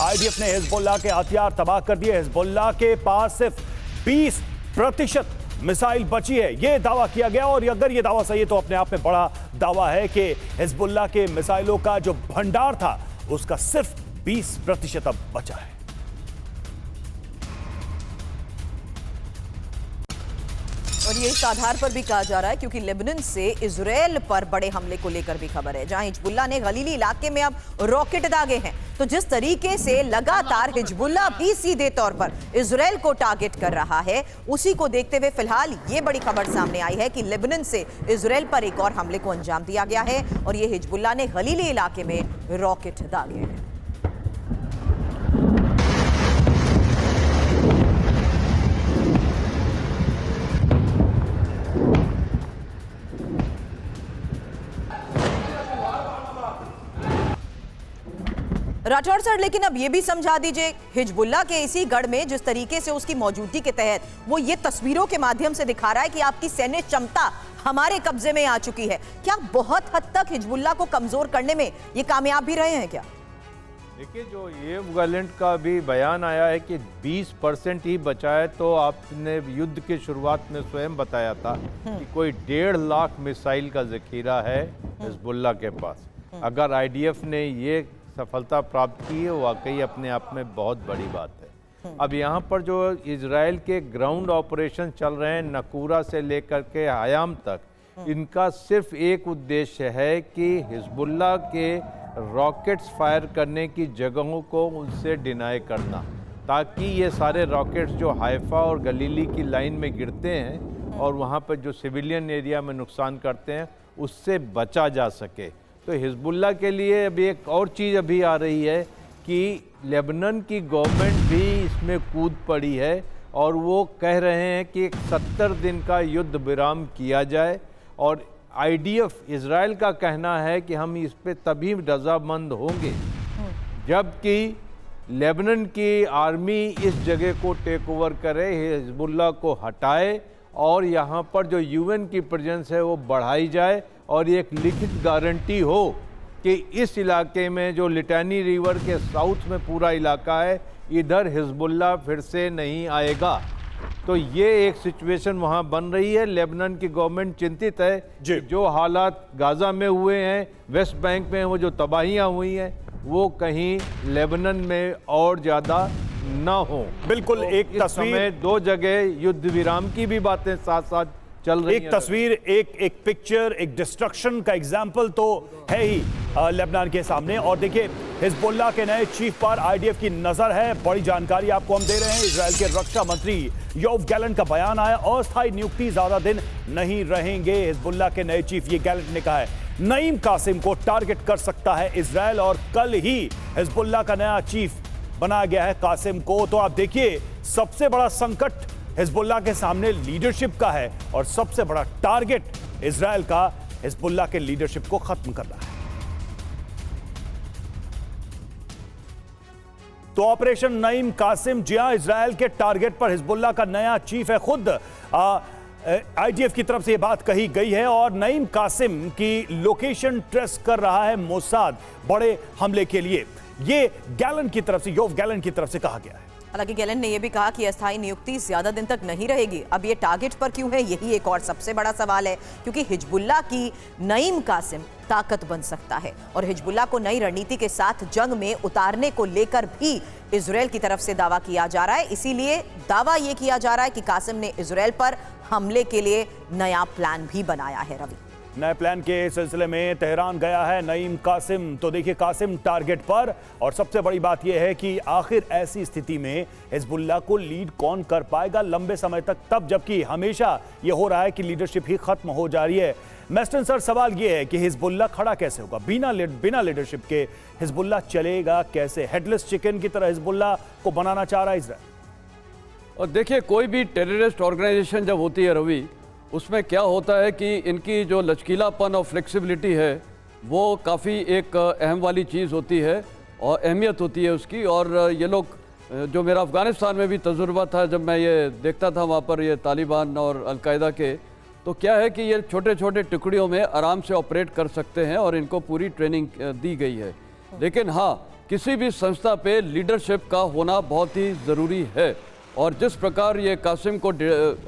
IDF ने Hezbollah के हथियार तबाह कर दिए। हिजबुल्लाह के पास सिर्फ 20% मिसाइल बची है, यह दावा किया गया। और अगर यह दावा सही है तो अपने आप में बड़ा दावा है कि हिजबुल्लाह के मिसाइलों का जो भंडार था उसका सिर्फ 20% अब बचा है। और ये इस आधार पर भी कहा जा रहा है क्योंकि लेबनान से इजराइल पर बड़े हमले को लेकर भी खबर है, जहां हिजबुल्लाह ने गलीली इलाके में अब रॉकेट दागे हैं। तो जिस तरीके से लगातार हिजबुल्लाह भी सीधे तौर पर इजराइल को टारगेट कर रहा है, उसी को देखते हुए फिलहाल ये बड़ी खबर सामने आई है कि लेबनान से इजराइल पर एक और हमले को अंजाम दिया गया है और ये हिजबुल्लाह ने गलीली इलाके में रॉकेट दागे हैं। राठौर सर, लेकिन अब ये भी समझा दीजिए, हिजबुल्लाह के इसी गढ़ में जिस तरीके से उसकी मौजूदगी के तहत वो ये तस्वीरों के माध्यम से दिखा रहा है कि आपकी सैन्य क्षमता हमारे कब्जे में आ चुकी है, क्या बहुत हद तक हिजबुल्लाह को कमजोर करने में ये कामयाब भी रहे हैं क्या? देखिए, जो ये गैलेंट का भी बयान आया है कि 20% ही बचा है, तो आपने युद्ध की शुरुआत में स्वयं बताया था कि कोई 1.5 लाख मिसाइल का जखीरा है हिजबुल्लाह के पास। अगर आईडीएफ ने ये सफलता प्राप्त की है, वाकई अपने आप में बहुत बड़ी बात है। अब यहाँ पर जो इजराइल के ग्राउंड ऑपरेशन चल रहे हैं, नकूरा से लेकर के हयाम तक, इनका सिर्फ एक उद्देश्य है कि हिजबुल्लाह के रॉकेट्स फायर करने की जगहों को उनसे डिनाई करना, ताकि ये सारे रॉकेट्स जो हाइफा और गलीली की लाइन में गिरते हैं और वहाँ पर जो सिविलियन एरिया में नुकसान करते हैं, उससे बचा जा सके। तो हिजबुल्लाह के लिए अभी एक और चीज़ अभी आ रही है कि लेबनान की गवर्नमेंट भी इसमें कूद पड़ी है और वो कह रहे हैं कि 70 दिन का युद्ध विराम किया जाए। और आईडीएफ इजराइल का कहना है कि हम इस पे तभी रजामंद होंगे जबकि लेबनान की आर्मी इस जगह को टेक ओवर करे, हिजबुल्लाह को हटाए और यहाँ पर जो यूएन की प्रेजेंस है वो बढ़ाई जाए और एक लिखित गारंटी हो कि इस इलाके में जो लिटानी रिवर के साउथ में पूरा इलाका है, इधर हिजबुल्लाह फिर से नहीं आएगा। तो ये एक सिचुएशन वहाँ बन रही है। लेबनान की गवर्नमेंट चिंतित है जो हालात गाजा में हुए हैं, वेस्ट बैंक में वो जो तबाहियाँ हुई हैं, वो कहीं लेबनान में और ज़्यादा ना हो। बिल्कुल, तो एक तस्वीर, 2 जगह युद्ध विराम की भी बातें साथ साथ चल रही हैं। एक तस्वीर, एक पिक्चर, एक डिस्ट्रक्शन का एग्जाम्पल तो है ही लेबनान के सामने। और देखिए, हिजबुल्लाह के नए चीफ पर आईडीएफ की नजर है। बड़ी जानकारी आपको हम दे रहे हैं। इजराइल के रक्षा मंत्री योव गैलेंट का बयान आया, अस्थायी नियुक्ति ज्यादा दिन नहीं रहेंगे। हिजबुल्लाह के नए चीफ, ये गैलेंट ने कहा है, नईम कासिम को टारगेट कर सकता है इजराइल। और कल ही हिजबुल्लाह का नया चीफ बनाया गया है कासिम को। तो आप देखिए, सबसे बड़ा संकट हिजबुल्लाह के सामने लीडरशिप का है और सबसे बड़ा टारगेट इजराइल का हिजबुल्लाह के लीडरशिप को खत्म करना है। तो ऑपरेशन नईम कासिम, जी हां, इजराइल के टारगेट पर हिजबुल्लाह का नया चीफ है। खुद आईडीएफ की तरफ से यह बात कही गई है और नईम कासिम की लोकेशन ट्रेस कर रहा है मोसाद बड़े हमले के लिए। ये गैलेंट की तरफ से, योव गैलेंट की तरफ से कहा गया है। हालांकि गैलेंट ने यह भी कहा कि अस्थायी नियुक्ति ज्यादा दिन तक नहीं रहेगी। अब ये टारगेट पर क्यों है, यही एक और सबसे बड़ा सवाल है, क्योंकि हिजबुल्लाह की नईम कासिम ताकत बन सकता है और हिजबुल्लाह को नई रणनीति के साथ जंग में उतारने को लेकर भी इजराइल की तरफ से दावा किया जा रहा है। इसीलिए दावा यह किया जा रहा है कि कासिम ने इजराइल पर हमले के लिए नया प्लान भी बनाया है। रवि, नए प्लान के सिलसिले में तेहरान गया है नईम कासिम। तो देखिए, कासिम टारगेट पर। और सबसे बड़ी बात यह है कि आखिर ऐसी स्थिति में हिजबुल्लाह को लीड कौन कर पाएगा लंबे समय तक, तब जबकि हमेशा यह हो रहा है कि लीडरशिप ही खत्म हो जा रही है। मेस्टन सर, सवाल यह है कि हिजबुल्लाह खड़ा कैसे होगा? बिना लीडरशिप के हिजबुल्लाह चलेगा कैसे? हेडलेस चिकन की तरह हिजबुल्लाह को बनाना चाह रहा है इजराइल। और देखिए, कोई भी टेररिस्ट ऑर्गेनाइजेशन जब होती है रवि, उसमें क्या होता है कि इनकी जो लचकीलापन और फ्लेक्सिबिलिटी है वो काफ़ी एक अहम वाली चीज़ होती है और अहमियत होती है उसकी। और ये लोग, जो मेरा अफ़गानिस्तान में भी तजुर्बा था, जब मैं ये देखता था वहाँ पर ये तालिबान और अलकायदा के, तो क्या है कि ये छोटे छोटे टुकड़ियों में आराम से ऑपरेट कर सकते हैं और इनको पूरी ट्रेनिंग दी गई है। लेकिन हाँ, किसी भी संस्था पे लीडरशिप का होना बहुत ही ज़रूरी है। और जिस प्रकार ये कासिम को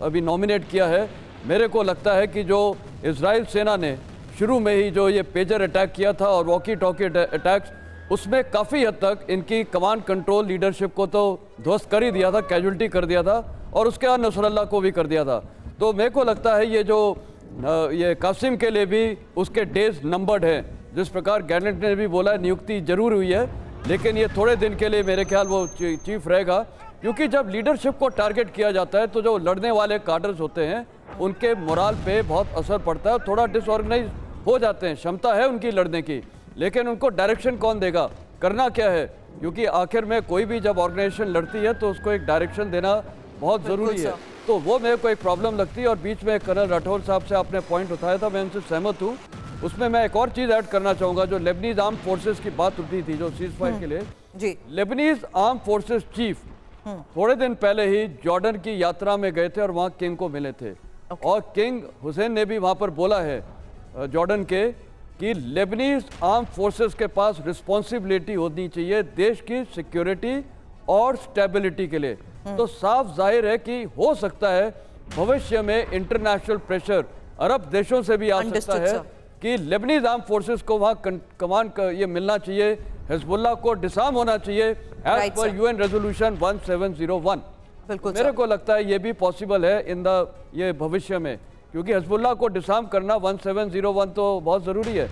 अभी नॉमिनेट किया है, मेरे को लगता है कि जो इजराइल सेना ने शुरू में ही जो ये पेजर अटैक किया था और वॉकी टॉकी अटैक्स, उसमें काफ़ी हद तक इनकी कमांड कंट्रोल लीडरशिप को तो ध्वस्त कर ही दिया था, कैजुअल्टी कर दिया था, और उसके बाद नसरल्ला को भी कर दिया था। तो मेरे को लगता है ये कासिम के लिए भी उसके डेज नंबर्ड हैं। जिस प्रकार गैलेंट ने भी बोला, नियुक्ति जरूर हुई है, लेकिन ये थोड़े दिन के लिए मेरे ख्याल वो चीफ रहेगा, क्योंकि जब लीडरशिप को टारगेट किया जाता है तो जो लड़ने वाले कार्डर्स होते हैं उनके मोराल पे बहुत असर पड़ता है, थोड़ा डिसऑर्गेनाइज हो जाते हैं। क्षमता है उनकी लड़ने की, लेकिन उनको डायरेक्शन कौन देगा, करना क्या है, क्योंकि आखिर में कोई भी जब ऑर्गेनाइजेशन लड़ती है तो उसको एक डायरेक्शन देना बहुत ज़रूरी है। तो वो मेरे को एक प्रॉब्लम लगती है। और बीच में कर्नल राठौर साहब से आपने पॉइंट उठाया था, मैं उनसे सहमत हूँ। उसमें मैं एक और चीज़ ऐड करना चाहूँगा, जो लेबनीज आर्म फोर्सेस की बात उठी थी जो सीज फायर के लिए जी। लेबनीज आर्म फोर्सेस चीफ थोड़े दिन पहले ही जॉर्डन की यात्रा में गए थे और वहाँ किंग को मिले थे। और किंग हुसैन ने भी वहाँ पर बोला है जॉर्डन के कि लेबनीज आर्म फोर्सेस के पास रिस्पॉन्सिबिलिटी होनी चाहिए देश की सिक्योरिटी और स्टेबिलिटी के लिए। तो साफ जाहिर है कि हो सकता है भविष्य में इंटरनेशनल प्रेशर अरब देशों से भी आ सकता है कि लेबनीज आर्म फोर्सेस को वहाँ कमांड ये मिलना चाहिए, हिजबुल्लाह को डिसआर्म होना चाहिए एज पर यूएन रेजोल्यूशन 1701। बिल्कुल मेरे को लगता है ये भी पॉसिबल है ये भविष्य में, क्योंकि हिजबुल्लाह को डिसआर्म करना 1701 तो बहुत ज़रूरी है।